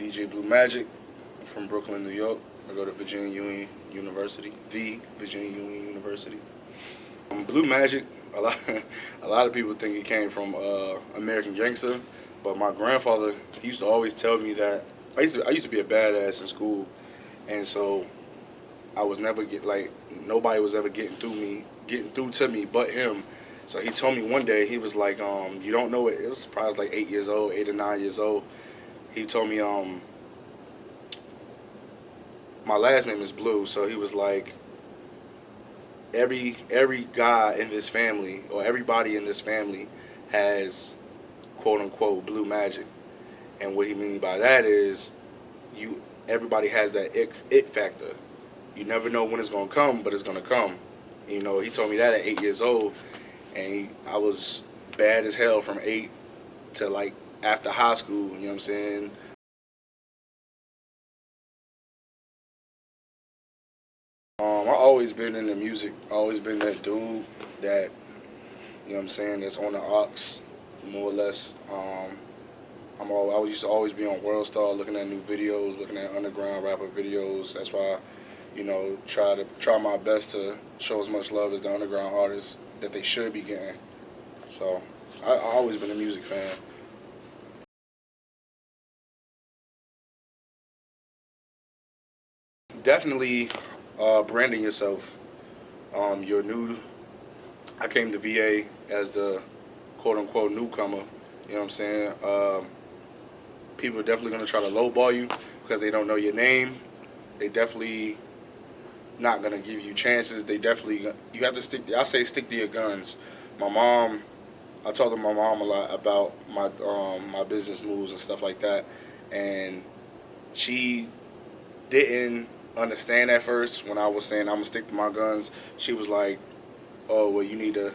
DJ Blue Magic. I'm from Brooklyn, New York. I go to Virginia Union University, the Virginia Union University. Blue Magic, a lot of people think it came from American Gangster, but my grandfather, he used to always tell me that I used to be a badass in school, and so I was never nobody was ever getting through to me but him. So he told me one day, he was like, you don't know it was probably like 8 years old, 8 or 9 years old. He told me my last name is Blue, so he was like, every guy in this family, or everybody in this family, has quote unquote blue magic. And what he mean by that is everybody has that it factor. You never know when it's gonna come, but it's gonna come. You know, he told me that at 8 years old, and I was bad as hell from 8 to like after high school. You know what I'm saying? I always been into music. I always been that dude that, you know what I'm saying, that's on the aux, more or less. I used to always be on World Star, looking at new videos, looking at underground rapper videos. That's why, you know, try my best to show as much love as the underground artists that they should be getting. So I always been a music fan. Definitely branding yourself. You're new. I came to VA as the quote unquote newcomer. You know what I'm saying? People are definitely going to try to lowball you because they don't know your name. They definitely not going to give you chances. You have to stick to your guns. I talk to my mom a lot about my business moves and stuff like that, and she didn't understand at first when I was saying I'm gonna stick to my guns. She was like, "Oh, well, you need to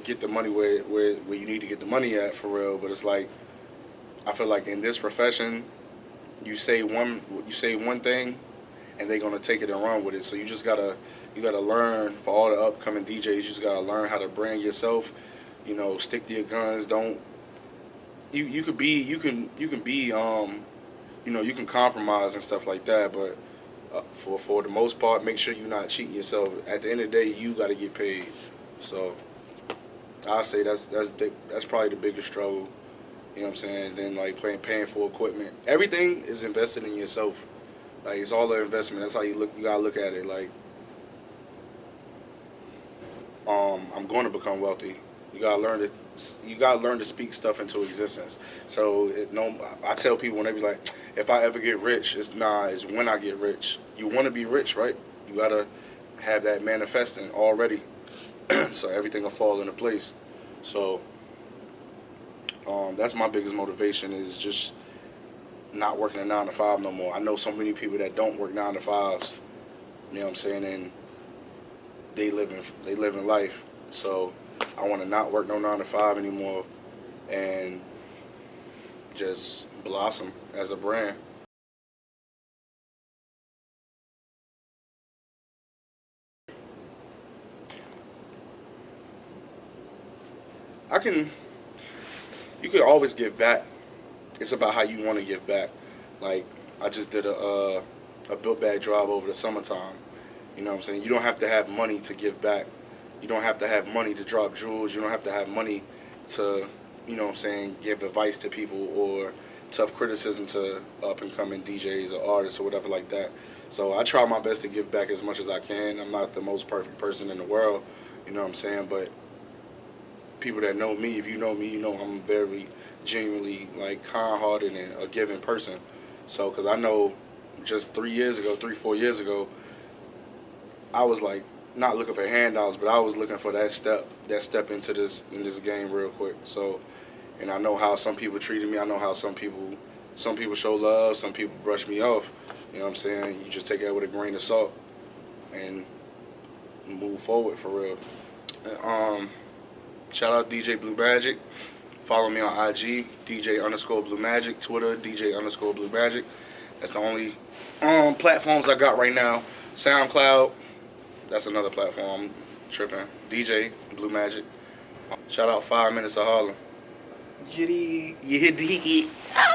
get the money where you need to get the money at for real." But it's like, I feel like in this profession, you say one thing, and they're gonna take it and run with it. So you gotta learn, for all the upcoming DJs. You just gotta learn how to brand yourself. You know, stick to your guns. Don't you can be you can be you know, you can compromise and stuff like that, but for the most part, make sure you're not cheating yourself. At the end of the day, you got to get paid. So I say that's probably the biggest struggle. You know what I'm saying? Then like paying for equipment. Everything is invested in yourself. Like, it's all an investment. That's how you look. You gotta look at it. Like, I'm going to become wealthy. You gotta learn to speak stuff into existence. So I tell people when they be like, if I ever get rich, it's when I get rich. You want to be rich, right? You gotta have that manifesting already, so everything will fall into place. So that's my biggest motivation, is just not working a 9 to 5 no more. I know so many people that don't work 9 to 5s. You know what I'm saying? And they live in life. So I want to not work no 9 to 5 anymore and just blossom as a brand. You could always give back. It's about how you want to give back. Like, I just did a built bag drive over the summertime. You know what I'm saying? You don't have to have money to give back. You don't have to have money to drop jewels. You don't have to have money to, you know what I'm saying, give advice to people or tough criticism to up and coming DJs or artists or whatever like that. So I try my best to give back as much as I can. I'm not the most perfect person in the world, you know what I'm saying, but people that know me, if you know me, you know I'm very genuinely like kind-hearted and a giving person. So, because I know just 4 years ago, I was like not looking for handouts, but I was looking for that step into this game real quick. So, and I know how some people treated me. I know how some people show love, some people brush me off. You know what I'm saying? You just take that with a grain of salt and move forward for real. Shout out DJ Blue Magic. Follow me on IG, DJ_Blue Magic. Twitter, DJ_Blue Magic. That's the only platforms I got right now. SoundCloud, that's another platform. I'm tripping. DJ Blue Magic. Shout out 5 Minutes of Harlem. Giddy.